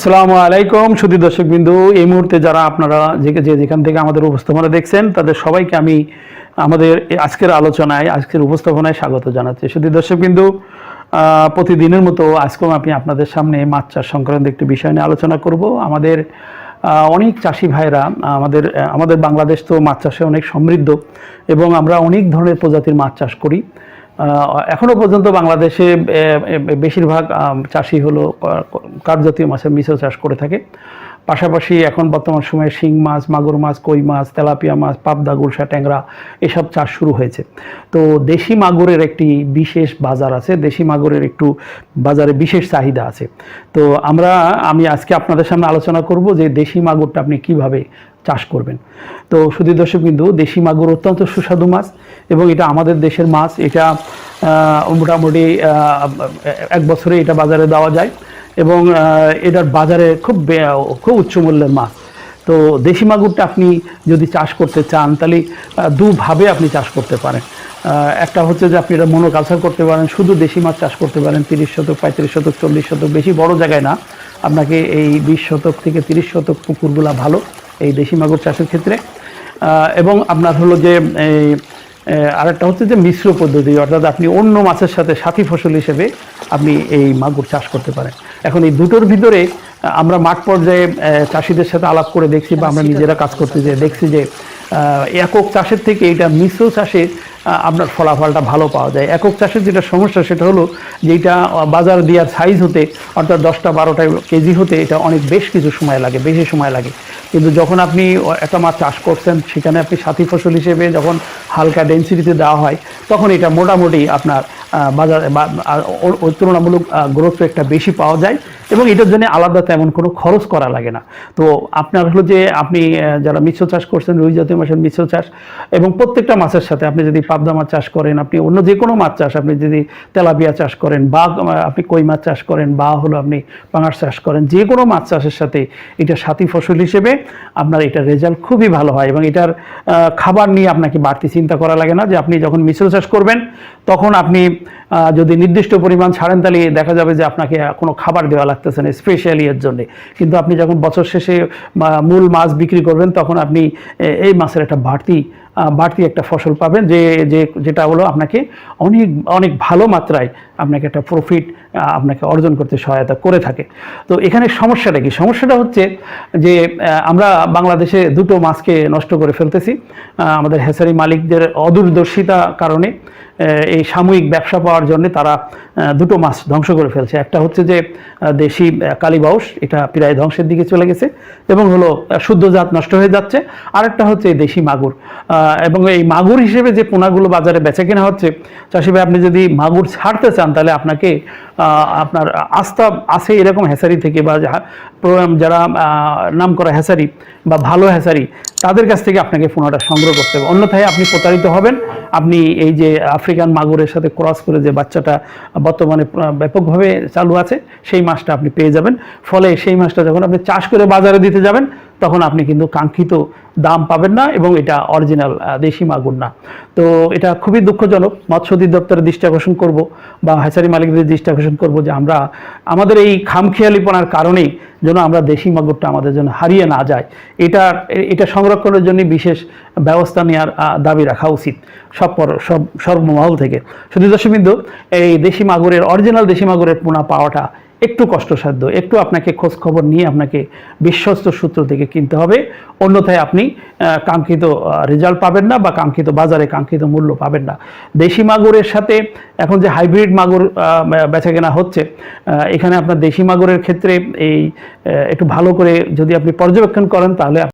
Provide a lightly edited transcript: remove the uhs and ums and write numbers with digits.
আসসালামু আলাইকুম সুধী দর্শকবৃন্দু, এই মুহূর্তে যারা আপনারা যেখান থেকে আমাদের উপস্থাপনা দেখছেন তাদের সবাইকে আমি আমাদের আজকের আলোচনায় আজকের উপস্থাপনায় স্বাগত জানাচ্ছি। সুধী দর্শকবৃন্দু, প্রতিদিনের মতো আজকেও আমি আপনাদের সামনে মাছ চাষ সংক্রান্ত একটি বিষয় নিয়ে আলোচনা করব। আমাদের অনেক চাষি ভাইরা আমাদের বাংলাদেশ তো মাছ চাষে অনেক সমৃদ্ধ এবং আমরা অনেক ধরনের প্রজাতির মাছ চাষ করি। এখনও পর্যন্ত বাংলাদেশে বেশিরভাগ চাষি হলো কার্পজাতীয় মাছের মিশ্র চাষ করে থাকে। পাশাপাশি এখন বর্তমান সময়ে শিং মাছ, মাগুর মাছ, কই মাছ, তেলাপিয়া মাছ, পাবদা, গুলশা, ট্যাংরা এসব চাষ শুরু হয়েছে। তো দেশি মাগুরের একটি বিশেষ বাজার আছে, দেশি মাগুরের একটু বাজারে বিশেষ চাহিদা আছে। তো আমি আজকে আপনাদের সামনে আলোচনা করব যে দেশি মাগুরটা আপনি কিভাবে চাষ করবেন। তো সুধী দর্শকবৃন্দু, দেশি মাগুর অত্যন্ত সুস্বাদু মাছ এবং এটা আমাদের দেশের মাছ। এটা মোটামুটি এক বছরে এটা বাজারে দেওয়া যায় এবং এটার বাজারে খুব উচ্চ মূল্যের মাছ। তো দেশি মাগুরটা আপনি যদি চাষ করতে চান তাহলে দুভাবে আপনি চাষ করতে পারেন। একটা হচ্ছে যে আপনি এটা মনোকালচার করতে পারেন, শুধু দেশি মাছ চাষ করতে পারেন 30 শতক, 35 শতক, 40 শতক, বেশি বড় জায়গায় না। আপনাকে এই 20 শতক থেকে 30 শতক পুকুরগুলা ভালো এই দেশি মাগুর চাষের ক্ষেত্রে। এবং আপনার হলো যে আরেকটা হচ্ছে যে মিশ্র পদ্ধতি, অর্থাৎ আপনি অন্য মাছের সাথে সাথী ফসল হিসেবে আপনি এই মাগুর চাষ করতে পারেন। এখন এই দুটোর ভিতরে আমরা মাঠ পর্যায়ে চাষিদের সাথে আলাপ করে দেখছি বা আমরা নিজেরা কাজ করতে যেয়ে দেখছি যে একক চাষের থেকে এটা মিশ্র চাষে আপনার ফলাফলটা ভালো পাওয়া যায়। একক চাষের যেটা সমস্যা সেটা হলো যে এটা বাজার দেওয়ার সাইজ হতে, অর্থাৎ 10-12টা কেজি হতে এটা অনেক বেশি সময় লাগে। কিন্তু যখন আপনি একটা মাছ চাষ করছেন সেখানে আপনি সাথী ফসল হিসেবে যখন হালকা ডেন্সিটিতে দেওয়া হয় তখন এটা মোটামুটি আপনার বাজারে তুলনামূলক গ্রোথ রেটটা বেশি পাওয়া যায় এবং এটার জন্য আলাদা তেমন কোনো খরচ করা লাগে না। তো আপনার হলো যে আপনি যারা মিশ্র চাষ করছেন, রুই জাতীয় মাছের মিশ্র চাষ এবং প্রত্যেকটা মাছের সাথে আপনি যদি পাবদা মাছ চাষ করেন, আপনি অন্য যে কোনো মাছ চাষ, আপনি যদি তেলাপিয়া চাষ করেন বা আপনি কই মাছ চাষ করেন বা হলো আপনি পাঙাশ চাষ করেন, যে কোনো মাছ চাষের সাথে এটা সাথী ফসল হিসেবে আপনার এটার রেজাল্ট খুবই ভালো হয় এবং এটার খাবার নিয়ে আপনাকে বাড়তি চিন্তা করা লাগে না। যে আপনি যখন মিশ্র চাষ করবেন তখন আপনি যদি নির্দিষ্ট পরিমাণ ছাড়েন তাহলে দেখা যাবে যে আপনাকে কোনো খাবার দেওয়া লাগতেছে না স্পেশালি এর জন্যে। কিন্তু আপনি যখন বছর শেষে মূল মাছ বিক্রি করবেন তখন আপনি এই মাছের একটা বাড়তি একটা ফসল পাবেন যেটা হলো আপনাকে অনেক ভালো মাত্রায় আপনাকে একটা প্রফিট আপনাকে অর্জন করতে সহায়তা করে থাকে। তো এখানে সমস্যাটা কি? সমস্যাটা হচ্ছে যে আমরা বাংলাদেশে দুটো মাছকে নষ্ট করে ফেলতেছি আমাদের হ্যাচারি মালিকদের অদূরদর্শিতা কারণে। এই সাময়িক ব্যবসা পাওয়ার জন্য তারা দুটো মাছ ধ্বংস করে ফেলছে। একটা হচ্ছে যে দেশি কালীবাউস, এটা প্রায় ধ্বংসের দিকে চলে গেছে এবং হলো শুদ্ধ জাত নষ্ট হয়ে যাচ্ছে। আরেকটা হচ্ছে দেশি মাগুর এবং এই মাগুর হিসেবে যে পোনাগুলো বাজারে বেচা কেনা হচ্ছে, চাষি ভাই আপনি যদি মাগুর ছাড়তে চান তাহলে আপনার আস্থা আছে এরকম হ্যাচারি থেকে বা যারা নাম করা হ্যাচারি বা ভালো হ্যাচারি তাদের কাছ থেকে আপনাকে পোনাটা সংগ্রহ করতে হবে, অন্যথায় আপনি প্রতারিত হবেন। আপনি এই যে আফ্রিকান মাগুরের সাথে ক্রস করে যে বাচ্চাটা বর্তমানে ব্যাপকভাবে চালু আছে সেই মাছটা আপনি পেয়ে যাবেন। ফলে সেই মাছটা যখন আপনি চাষ করে বাজারে দিতে যাবেন তখন আপনি কিন্তু কাঙ্ক্ষিত দাম পাবেন না এবং এটা অরিজিনাল দেশি মাগুর না। তো এটা খুবই দুঃখজনক। মৎস্য অধিদপ্তরের দৃষ্টি আকর্ষণ করব বা হ্যাচারি মালিকদের দৃষ্টি আকর্ষণ করব যে আমাদের এই খামখেয়ালিপনার কারণেই যেন আমরা দেশি মাগুরটা আমাদের জন্য হারিয়ে না যায়। এটা সংরক্ষণের জন্য বিশেষ ব্যবস্থা নেওয়ার দাবি রাখা উচিত সর্বমহল থেকে। শুধু দর্শকবৃন্দু, এই দেশি মাগুরের অরিজিনাল দেশি মাগুরের পোনা পাওয়াটা একটু কষ্টসাধ্য, একটু আপনাকে খোঁজ খবর নিয়ে আপনাকে বিশ্বস্ত সূত্র থেকে কিনতে হবে, অন্যথায় আপনি কাঙ্ক্ষিত রেজাল্ট পাবেন না বা বাজারে কাঙ্ক্ষিত মূল্য পাবেন না। দেশি মাগুরের সাথে এখন যে হাইব্রিড মাগুর বেচা কেনা হচ্ছে, এখানে আপনার দেশি মাগুরের ক্ষেত্রে একটু ভালো করে যদি আপনি পর্যবেক্ষণ করেন তাহলে